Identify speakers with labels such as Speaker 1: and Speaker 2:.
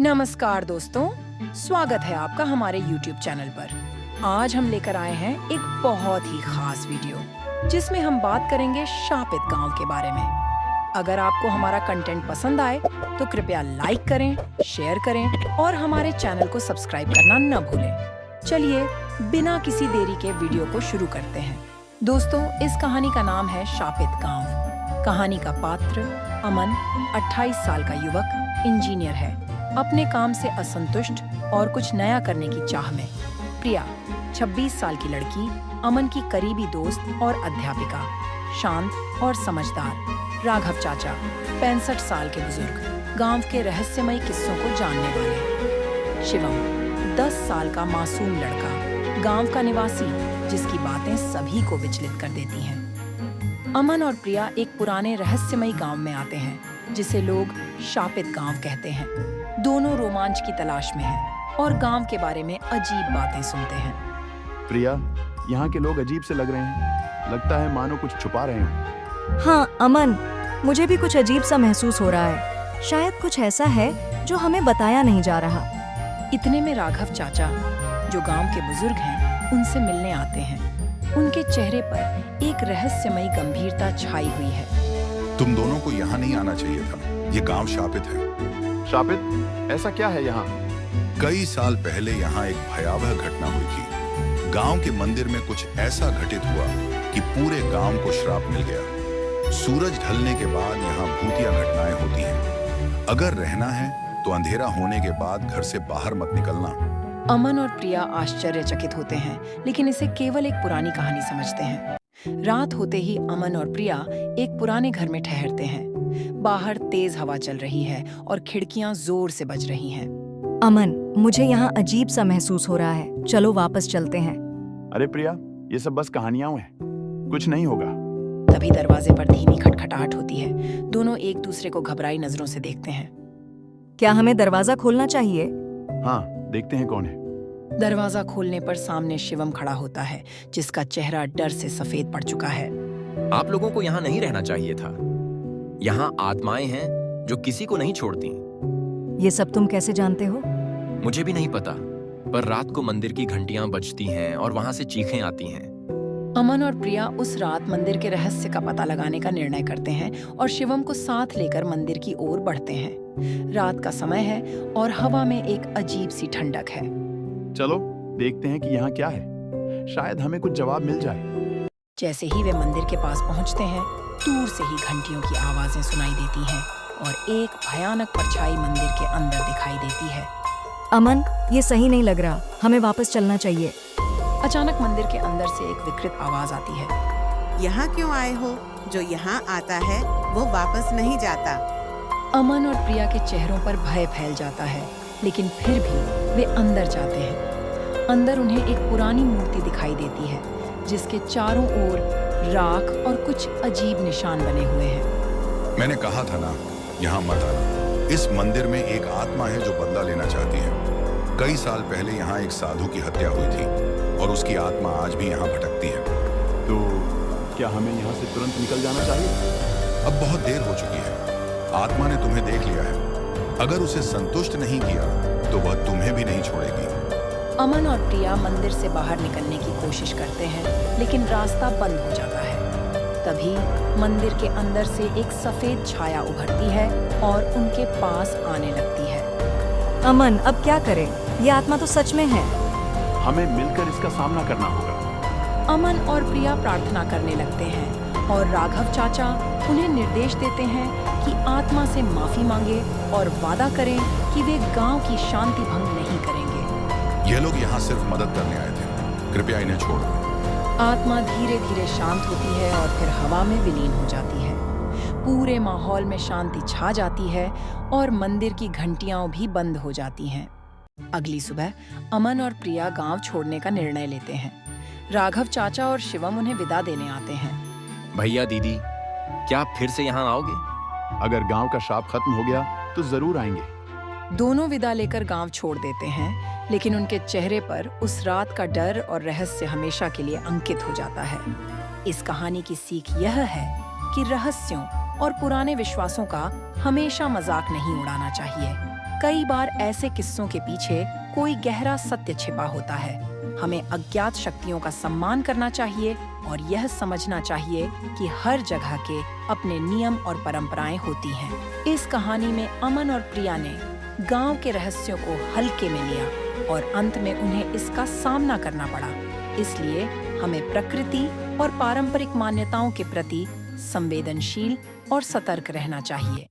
Speaker 1: नमस्कार दोस्तों, स्वागत है आपका हमारे YouTube चैनल पर। आज हम लेकर आए हैं एक बहुत ही खास वीडियो जिसमें हम बात करेंगे शापित गांव के बारे में। अगर आपको हमारा कंटेंट पसंद आए तो कृपया लाइक करें, शेयर करें और हमारे चैनल को सब्सक्राइब करना न भूलें। चलिए बिना किसी देरी के वीडियो को शुरू करते हैं। दोस्तों, इस कहानी का नाम है शापित गाँव। कहानी का पात्र अमन 28 साल का युवक इंजीनियर है। अपने काम से असंतुष्ट और कुछ नया करने की चाह में। प्रिया 26 साल की लड़की, अमन की करीबी दोस्त और अध्यापिका। शांत और समझदार राघव चाचा 65 साल के बुजुर्ग, गांव के रहस्यमयी किस्सों को जानने वाले। शिवम 10 साल का मासूम लड़का, गांव का निवासी जिसकी बातें सभी को विचलित कर देती हैं। अमन और प्रिया एक पुराने रहस्यमयी गांव में आते हैं जिसे लोग शापित गांव कहते हैं। दोनों रोमांच की तलाश में हैं और गांव के बारे में अजीब बातें सुनते हैं।
Speaker 2: प्रिया, यहाँ के लोग अजीब से लग रहे हैं। लगता है मानो कुछ छुपा रहे हो।
Speaker 3: हाँ अमन, मुझे भी कुछ अजीब सा महसूस हो रहा है। शायद कुछ ऐसा है जो हमें बताया नहीं जा रहा।
Speaker 1: इतने में राघव चाचा, जो गांव के बुजुर्ग हैं, उनसे मिलने आते हैं। उनके चेहरे पर एक रहस्यमयी गंभीरता छाई हुई है।
Speaker 4: तुम दोनों को यहाँ नहीं आना चाहिए था। ये गांव शापित है।
Speaker 2: शापित? ऐसा क्या है यहाँ?
Speaker 4: कई साल पहले यहाँ एक भयावह घटना हुई थी। गांव के मंदिर में कुछ ऐसा घटित हुआ कि पूरे गांव को श्राप मिल गया। सूरज ढलने के बाद यहाँ भूतिया घटनाएं होती हैं। अगर रहना है तो अंधेरा होने के बाद घर से बाहर मत निकलना।
Speaker 1: अमन और प्रिया आश्चर्यचकित होते हैं, लेकिन इसे केवल एक पुरानी कहानी समझते हैं। रात होते ही अमन और प्रिया एक पुराने घर में ठहरते हैं। बाहर तेज हवा चल रही है और खिड़कियां जोर से बज रही हैं।
Speaker 3: अमन, मुझे यहाँ अजीब सा महसूस हो रहा है। चलो वापस चलते हैं।
Speaker 2: अरे प्रिया, ये सब बस कहानियां हैं, कुछ नहीं होगा।
Speaker 1: तभी दरवाजे पर धीमी खटखटाहट होती है। दोनों एक दूसरे को घबराई नजरों से देखते हैं।
Speaker 3: क्या हमें दरवाजा खोलना चाहिए?
Speaker 2: हाँ, देखते हैं कौन है।
Speaker 1: दरवाजा खोलने पर सामने शिवम खड़ा होता है, जिसका चेहरा डर से सफेद पड़ चुका है।
Speaker 5: आप लोगों को यहाँ नहीं रहना चाहिए था। यहाँ आत्माएं हैं जो किसी को नहीं छोड़ती।
Speaker 3: ये सब तुम कैसे जानते हो?
Speaker 5: मुझे भी नहीं पता, पर रात को मंदिर की घंटियां बजती हैं और वहां से चीखें आती हैं।
Speaker 1: अमन और प्रिया उस रात मंदिर के रहस्य का पता लगाने का निर्णय करते हैं और शिवम को साथ लेकर मंदिर की ओर बढ़ते हैं। रात का समय है और हवा में एक अजीब सी ठंडक है।
Speaker 2: चलो देखते हैं कि यहाँ क्या है। शायद हमें कुछ जवाब मिल जाए।
Speaker 1: जैसे ही वे मंदिर के पास पहुंचते हैं, दूर से ही घंटियों की आवाजें सुनाई देती हैं और एक भयानक परछाई मंदिर के अंदर दिखाई देती है।
Speaker 3: अमन, ये सही नहीं लग रहा। हमें वापस चलना चाहिए।
Speaker 1: अचानक मंदिर के अंदर से एक विकृत आवाज आती है।
Speaker 6: यहाँ क्यों आए हो? जो यहाँ आता है वो वापस नहीं जाता।
Speaker 1: अमन और प्रिया के चेहरों पर भय फैल जाता है, लेकिन फिर भी वे अंदर जाते हैं। अंदर उन्हें एक पुरानी मूर्ति दिखाई देती है, जिसके चारों ओर राख और कुछ अजीब निशान बने हुए हैं।
Speaker 4: मैंने कहा था ना, यहाँ मत आना। इस मंदिर में एक आत्मा है जो बदला लेना चाहती है। कई साल पहले यहाँ एक साधु की हत्या हुई थी और उसकी आत्मा आज भी यहाँ भटकती है।
Speaker 2: तो क्या हमें यहाँ से तुरंत निकल जाना चाहिए?
Speaker 4: अब बहुत देर हो चुकी है। आत्मा ने तुम्हें देख लिया है। अगर उसे संतुष्ट नहीं किया तो वह तुम्हें भी नहीं छोड़ेगी।
Speaker 1: अमन और प्रिया मंदिर से बाहर निकलने की कोशिश करते हैं, लेकिन रास्ता बंद हो जाता है। तभी मंदिर के अंदर से एक सफेद छाया उभरती है और उनके पास आने लगती है।
Speaker 3: अमन, अब क्या करें? ये आत्मा तो सच में है।
Speaker 2: हमें मिलकर इसका सामना करना होगा।
Speaker 1: अमन और प्रिया प्रार्थना करने लगते हैं और राघव चाचा उन्हें निर्देश देते हैं कि आत्मा से माफी मांगे और वादा करें कि वे गांव की शांति भंग नहीं करेंगे।
Speaker 4: ये लोग यहाँ सिर्फ मदद करने आए थे। कृपया इन्हें छोड़ दो।
Speaker 1: आत्मा धीरे धीरे शांत होती है और फिर हवा में विलीन हो जाती है। पूरे माहौल में शांति छा जाती है और मंदिर की घंटियां भी बंद हो जाती हैं। अगली सुबह अमन और प्रिया गांव छोड़ने का निर्णय लेते हैं। राघव चाचा और शिवम उन्हें विदा देने आते हैं।
Speaker 5: भैया दीदी, क्या आप फिर से यहाँ आओगे?
Speaker 2: अगर गांव का श्राप खत्म हो गया तो जरूर आएंगे।
Speaker 1: दोनों विदा लेकर गांव छोड़ देते हैं, लेकिन उनके चेहरे पर उस रात का डर और रहस्य हमेशा के लिए अंकित हो जाता है। इस कहानी की सीख यह है कि रहस्यों और पुराने विश्वासों का हमेशा मजाक नहीं उड़ाना चाहिए। कई बार ऐसे किस्सों के पीछे कोई गहरा सत्य छिपा होता है। हमें अज्ञात शक्तियों का सम्मान करना चाहिए और यह समझना चाहिए कि हर जगह के अपने नियम और परंपराएं होती हैं। इस कहानी में अमन और प्रिया ने गांव के रहस्यों को हल्के में लिया और अंत में उन्हें इसका सामना करना पड़ा। इसलिए हमें प्रकृति और पारंपरिक मान्यताओं के प्रति संवेदनशील और सतर्क रहना चाहिए।